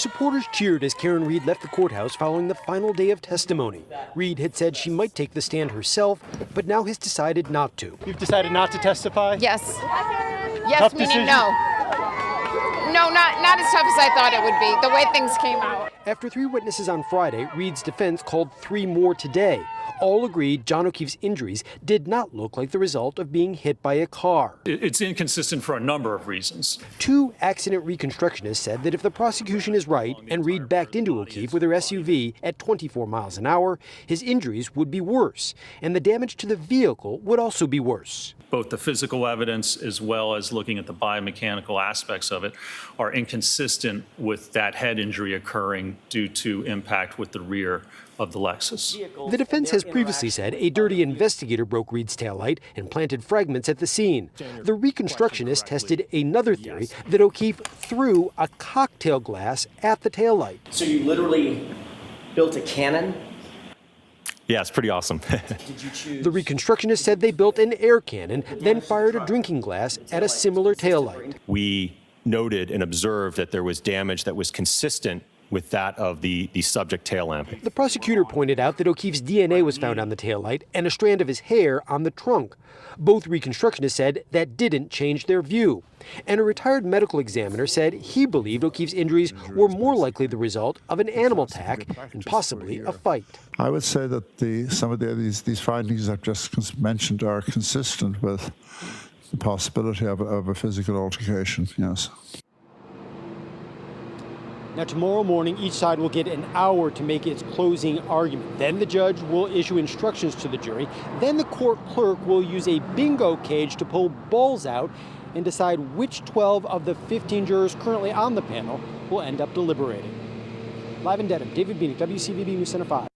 Supporters cheered as Karen Read left the courthouse following the final day of testimony. Read had said she might take the stand herself, but now has decided not to. You've decided not to testify? Yes. Yes, Tough meaning decision? no. No, not as tough as I thought it would be, the way things came out. After 3 witnesses on Friday, Read's defense called 3 more today. All agreed John O'Keefe's injuries did not look like the result of being hit by a car. It's inconsistent for a number of reasons. 2 accident reconstructionists said that if the prosecution is right and Read backed into O'Keefe with her SUV at 24 miles an hour, his injuries would be worse, and the damage to the vehicle would also be worse. Both the physical evidence as well as looking at the biomechanical aspects of it are inconsistent with that head injury occurring due to impact with the rear of the Lexus. The defense has previously said a dirty investigator broke Read's taillight and planted fragments at the scene. The reconstructionist tested another theory that O'Keefe threw a cocktail glass at the taillight. So you literally built a cannon? Yeah, it's pretty awesome. The reconstructionist said they built an air cannon, then fired a drinking glass at a similar taillight. We noted and observed that there was damage that was consistent with that of the subject tail lamp. The prosecutor pointed out that O'Keefe's DNA was found on the taillight and a strand of his hair on the trunk. Both reconstructionists said that didn't change their view. And a retired medical examiner said he believed O'Keefe's injuries were more likely the result of an animal attack and possibly a fight. I would say that some of these findings I've just mentioned are consistent with the possibility of a physical altercation, yes. Now, tomorrow morning, each side will get an hour to make its closing argument. Then the judge will issue instructions to the jury. Then the court clerk will use a bingo cage to pull balls out and decide which 12 of the 15 jurors currently on the panel will end up deliberating. Live in Dedham, David Bieniek, WCVB News Center 5.